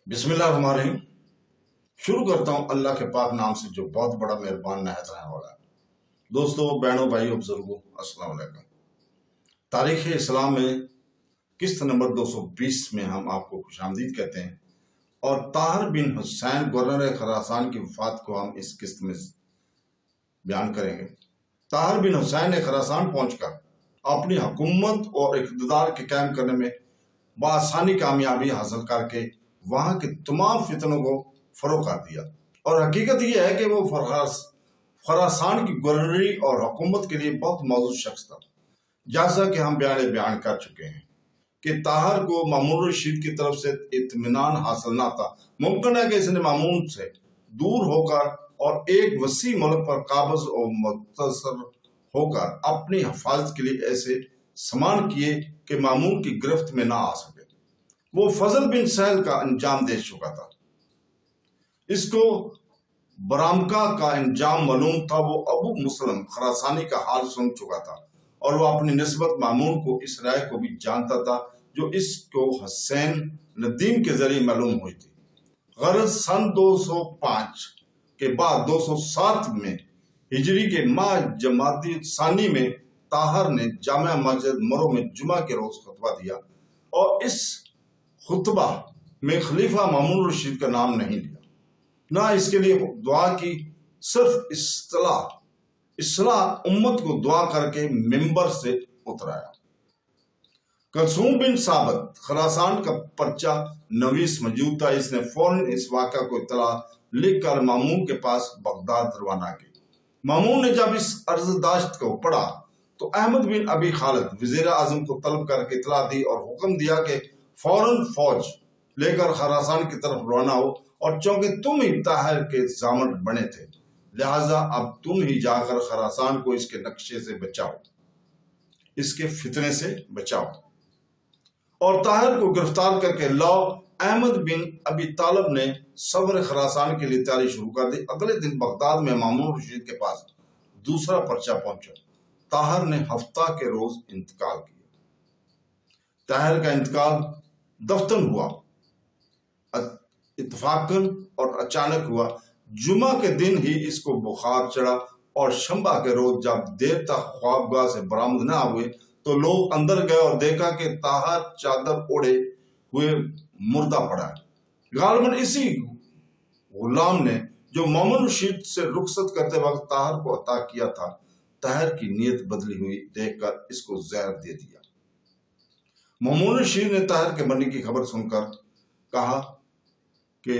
बिस्मिल्लाह रहमान रहीम। शुरू करता हूँ अल्लाह के पाक नाम से जो बहुत बड़ा मेहरबान नहायत रहने वाला है। दोस्तों, बहनों, भाइयों, बुजुर्गों, अस्सलाम वालेकुम। तारीख़ इस्लाम में किस्त नंबर 220 में हम आपको खुशामदीद कहते हैं और ताहिर बिन हुसैन गवर्नर खरासान की वफात को हम इस किस्त में बयान करेंगे। ताहिर बिन हुसैन ने खरासान पहुंचकर अपनी हुकूमत और इक़्तिदार के कायम करने में बआसानी कामयाबी हासिल करके वहां के तमाम फितनों को फरोग कर दिया। और हकीकत यह है कि वो खरासान की गवर्नरी और हुकूमत के लिए बहुत मौजूद शख्स था। जैसा कि हम बयान कर चुके हैं कि ताहिर को मामून रशीद की तरफ से इत्मीनान हासिल ना था। मुमकिन है कि इसने मामून से दूर होकर और एक वसी मुल्क पर काबज और मुतसर होकर अपनी हिफाजत के लिए ऐसे सामान किए कि मामून की गिरफ्त में ना आ सके। वो फजल बिन सहल का अंजाम दे चुका था। इसको बरामका का अंजाम मालूम था। वो अबू मुस्लिम खरासानी का हाल सुन चुका था और वो अपनी निस्बत मामून को इस राय को भी जानता था जो इसको हुसैन नदीम के जरिए मालूम हुई थी। गरज सन 205 के बाद 207 में हिजरी के माह जमाती सानी में ताहिर ने जामिया मस्जिद मरो में जुमा के रोज खुतबा दिया और इस खुतबा में खलीफा मामून रशीद का नाम नहीं लिया, ना इसके लिए दुआ की। सिर्फ इस्लाह उम्मत को दुआ करके मिंबर से उतराया। कलसूम बिन साबित खरासान का पर्चा नवीस मौजूद था। इसने फौरन इस वाक़ा को इतला लिख कर मामून के पास बगदाद रवाना की। मामून ने जब इस अर्जदाश्त को पढ़ा तो अहमद बिन अबी खालिद वज़ीर आज़म को तलब करके इतला दी और हुक्म दिया कि फौरन फौज लेकर खरासान की तरफ रवाना हो, और चूंकि तुम ही ताहिर के जामन बने थे लिहाजा अब तुम ही जाकर खरासान को इसके नक्शे से बचाओ, इसके फितने से बचाओ और ताहिर को गिरफ्तार करके लाओ। अहमद बिन अबी तालिब ने सब्र खरासान के लिए तैयारी शुरू कर दी। अगले दिन बगदाद में मामून रशीद के पास दूसरा पर्चा पहुंचा। ताहिर ने हफ्ता के रोज इंतकाल किया। ताहिर का इंतकाल दफ्तन हुआ, इत्तफाकन और अचानक हुआ। जुमा के दिन ही इसको बुखार चढ़ा और शंबा के रोज जब देर तक ख्वाबगाह से बरामद न हुए तो लोग अंदर गए और देखा कि ताहिर चादर ओढ़े हुए मुर्दा पड़ा है। गालिबन इसी गुलाम ने जो मामून रशीद से रुखसत करते वक्त ताहिर को अता किया था, ताहिर की नीयत बदली हुई देखकर इसको जहर दे दिया। मामून रशीद ने ताहिर के मरने की खबर सुनकर कहा कि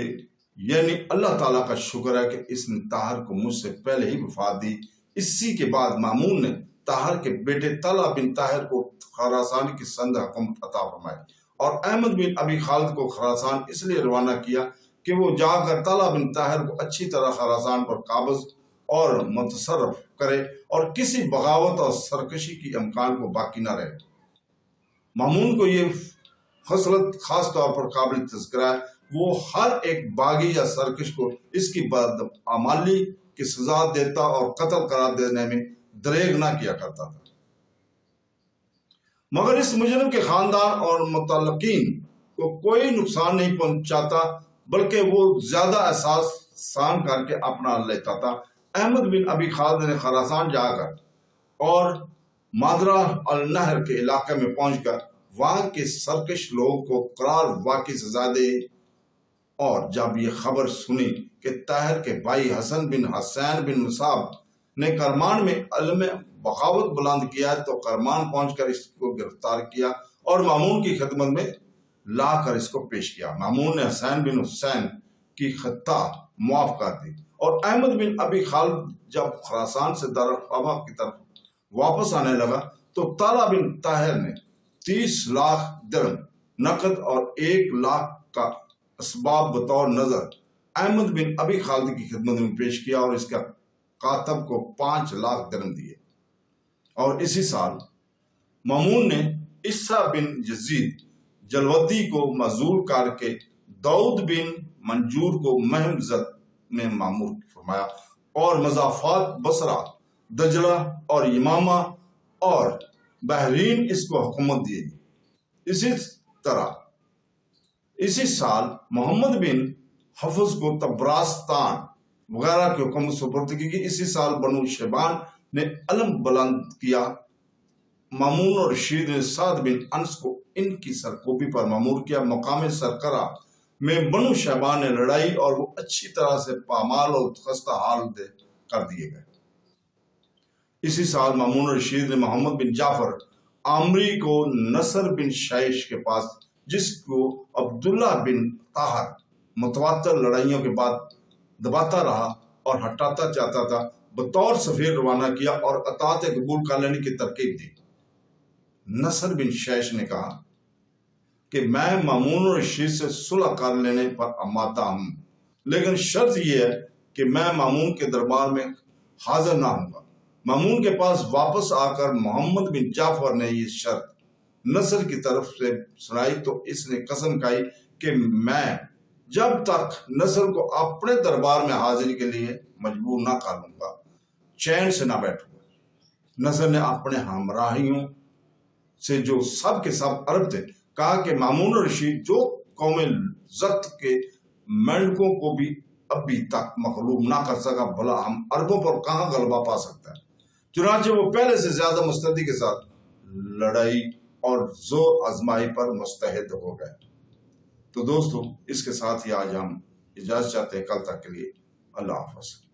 यानी अल्लाह ताला का शुक्र है कि इसने ताहिर को मुझसे पहले ही वफात दी। इसी के बाद मामून ने ताहिर के बेटे तला बिन ताहिर को खरासान की संद हुकूमत अता फरमाई और अहमद बिन अबी खालिद को खरासान इसलिए रवाना किया कि वो जाकर तला बिन ताहिर को अच्छी तरह खरासान पर काबज और मुतसर्रफ करे और किसी बगावत और सरकशी की इम्कान को बाकी न रहे। मामून को ये खसलत खास तौर पर काबिल तज़किरा है। वो हर एक बागी या सरकश को इसकी बदअमाली की सजा देता और कत्ल करार देने में दरेग ना किया करता था। मगर इस मुजरिम के खानदान और मुतल्लकीन को कोई नुकसान नहीं पहुंचाता, बल्कि वो ज्यादा एहसान करके अपना लेता था। अहमद बिन अबी खालिद ने खरासान जाकर और मादरा अल नहर के इलाके में पहुंचकर वहां के सरकश लोगों को करार वाकई सजा दे और जब ये खबर सुनी कि ताहिर के भाई हसन बिन हसैन बिन मुसाब ने करमान में अलम बगावत बुलंद किया तो करमान पहुंचकर इसको गिरफ्तार किया और मामून की खिदमत में लाकर इसको पेश किया। मामून ने हसैन बिन हुसैन की खत्ता मुआफ कर दी और अहमद बिन अबी खालिद जब खरासान से दारुल की तरफ वापस आने लगा तो ताला बिन ताहिर ने 30 लाख दिरहम नकद और 1 लाख का असबाब बतौर नजर अहमद बिन अबी खालिद की खिदमत में पेश किया और इसका कातब को 5 लाख दिरहम दिए। और इसी साल मामून ने इस्सा बिन यजीद जलवदी को मजूर करके दाऊद बिन मंजूर को महमजद में मामूर फरमाया और मजाफात बसरा, दजला और यमामा और बहरीन इसको हुकूमत दी। इसी तरह इसी साल मोहम्मद बिन हफज को तबरास्तान वगैरह के हुक्म सुपुर्द की। इसी साल बनु शेबान ने अलम बुलंद किया। मामून और रशीद ने साद बिन अनस को इनकी सरकोबी पर मामूर किया। मकाम सरकरा में बनु शेबान ने लड़ाई और वो अच्छी तरह से पामाल और खस्ता हाल कर दिए गए। इसी साल मामून और रशीद ने मोहम्मद बिन जाफर आमरी को नसर बिन शैश के पास, जिसको अब्दुल्ला बिन ताहर मुतवातर लड़ाइयों के बाद दबाता रहा और हटाता चाहता था, बतौर सफीर रवाना किया और अतात कबूल कर लेने की तरकीब दी। नसर बिन शैश ने कहा कि मैं मामून और रशीद से सुलह कर लेने पर अमाता हूं, लेकिन शर्त यह है कि मैं मामून के दरबार में हाजिर ना होऊंगा। मामून के पास वापस आकर मोहम्मद बिन जाफर ने यह शर्त नसर की तरफ से सुनाई तो इसने कसम खाई कि मैं जब तक नसर को अपने दरबार में हाजिरी के लिए मजबूर ना कर लूंगा, चैन से ना बैठूंगा। नसर ने अपने हमराहियों से, जो सब के सब अरब थे, कहा कि मामून और रशीद जो कौम जत के मेंढकों को भी अभी तक मखलूब ना कर सका, भला हम अरबों पर कहां गलबा पा सकता है। चुनांचे वो पहले से ज्यादा मुस्तैदी के साथ लड़ाई और जोर आजमाई पर मुस्तैद हो गए। तो दोस्तों, इसके साथ ही आज हम इजाजत चाहते हैं। कल तक के लिए अल्लाह हाफ़िज़।